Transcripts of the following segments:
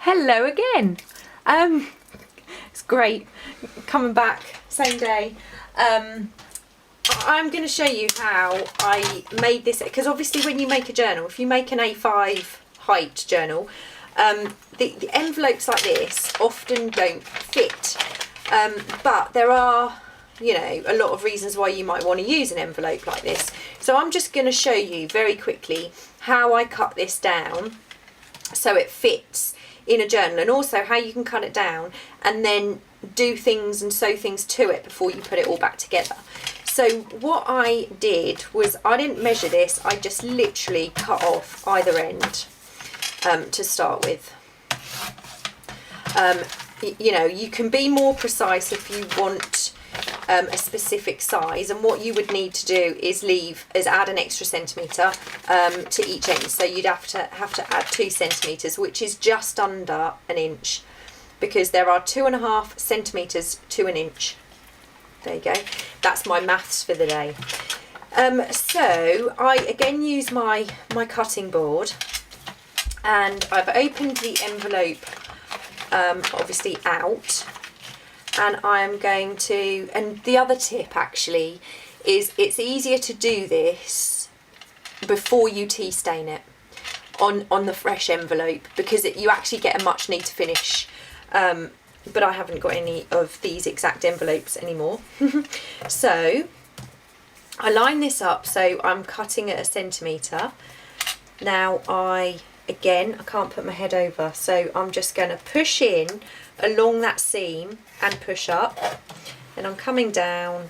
Hello again. It's great coming back same day. I'm going to show you how I made this, because obviously when you make a journal, if you make an A5 height journal, the envelopes like this often don't fit, but there are, you know, a lot of reasons why you might want to use an envelope like this. So I'm just going to show you very quickly how I cut this down so it fits in a journal, and also how you can cut it down and then do things and sew things to it before you put it all back together. So what I did was, I didn't measure this, I just literally cut off either end to start with. You know, you can be more precise if you want a specific size, and what you would need to do is add an extra centimetre to each end. So you'd have to add 2 centimetres, which is just under an inch, because there are 2.5 centimetres to an inch. There you go. That's my maths for the day. So I again use my cutting board, and I've opened the envelope obviously out. And I'm going to, and the other tip actually is, it's easier to do this before you tea stain it on the fresh envelope, because you actually get a much neater finish. But I haven't got any of these exact envelopes anymore. So I line this up, so I'm cutting at 1 centimetre. Now I can't put my head over, so I'm just going to push in along that seam and push up, and I'm coming down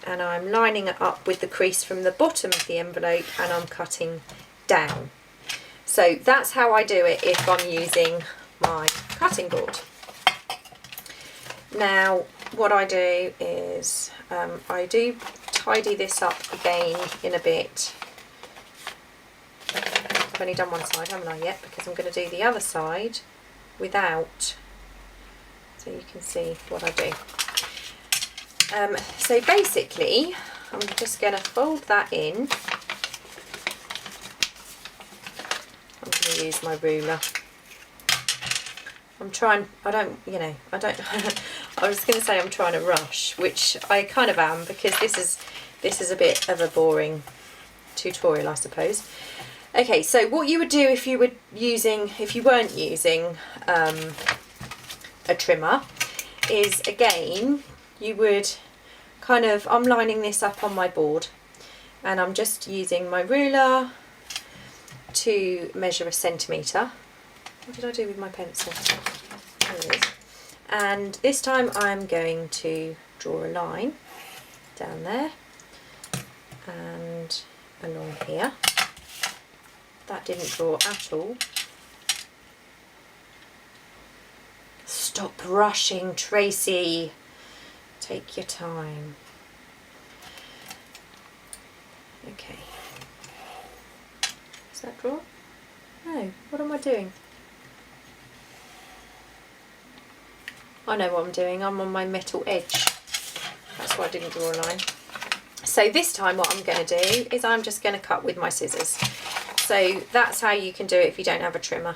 and I'm lining it up with the crease from the bottom of the envelope, and I'm cutting down. So that's how I do it if I'm using my cutting board. Now what I do is I do tidy this up again in a bit. I've only done one side, haven't I, yet, because I'm going to do the other side without, so you can see what I do. So basically I'm just going to fold that in. I'm going to use my ruler. I was going to say I'm trying to rush, which I kind of am, because this is a bit of a boring tutorial, I suppose. Okay, so what you would do if you weren't using a trimmer is, again, you would I'm lining this up on my board, and I'm just using my ruler to measure 1 centimetre. What did I do with my pencil? There it is. And this time I'm going to draw a line down there and along here. That didn't draw at all. Stop rushing, Tracy. Take your time. Okay. Does that draw? No. What am I doing? I know what I'm doing. I'm on my metal edge. That's why I didn't draw a line. So this time what I'm going to do is I'm just going to cut with my scissors. So that's how you can do it if you don't have a trimmer.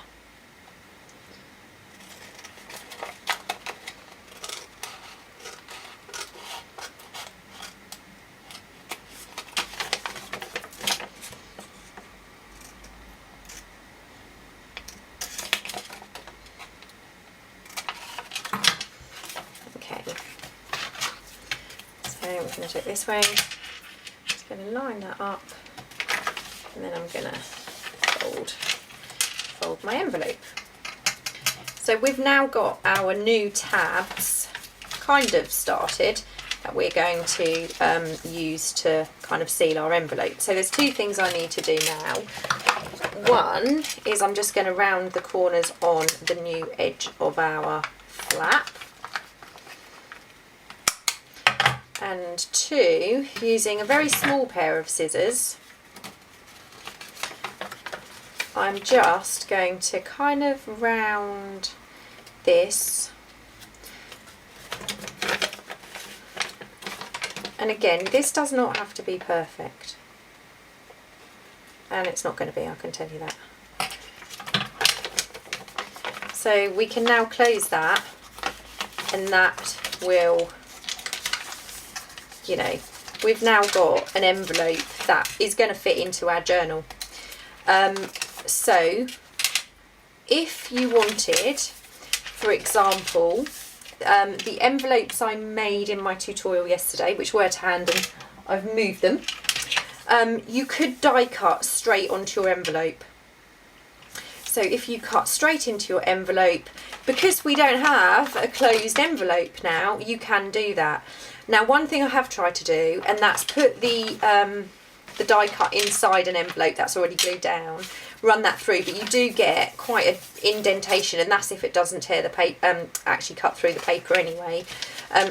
Okay. So I'm going to do it this way. Just going to line that up, and then I'm going to fold my envelope. So we've now got our new tabs kind of started that we're going to use to kind of seal our envelope. So there's 2 things I need to do now. One is I'm just going to round the corners on the new edge of our flap. And 2, using a very small pair of scissors, I'm just going to kind of round this, and again, this does not have to be perfect, and it's not going to be, I can tell you that. So we can now close that, and that will, you know, we've now got an envelope that is going to fit into our journal. So if you wanted, for example, the envelopes I made in my tutorial yesterday, which were to hand and I've moved them, you could die cut straight onto your envelope. So if you cut straight into your envelope, because we don't have a closed envelope now, you can do that. Now, one thing I have tried to do, and that's put the die cut inside an envelope that's already glued down, run that through, but you do get quite an indentation, and that's if it doesn't tear the paper, actually cut through the paper anyway.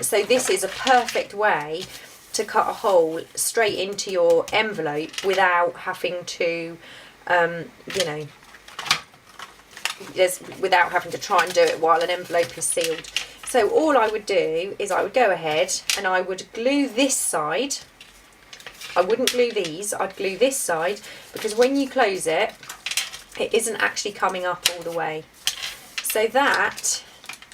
So this is a perfect way to cut a hole straight into your envelope without having to, you know, without having to try and do it while an envelope is sealed. So all I would do is I would go ahead and I would glue this side. I wouldn't glue these, I'd glue this side, because when you close it, it isn't actually coming up all the way. So that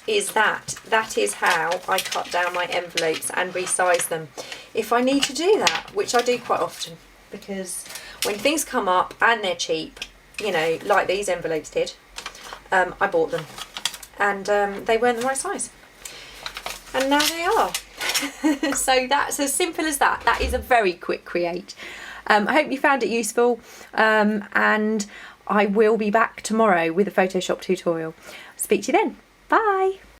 is how I cut down my envelopes and resize them. If I need to do that, which I do quite often, because when things come up and they're cheap, you know, like these envelopes did, I bought them, and they weren't the right size, and now they are. So that's as simple as that. That is a very quick create. I hope you found it useful, and I will be back tomorrow with a Photoshop tutorial. Speak to you then. Bye.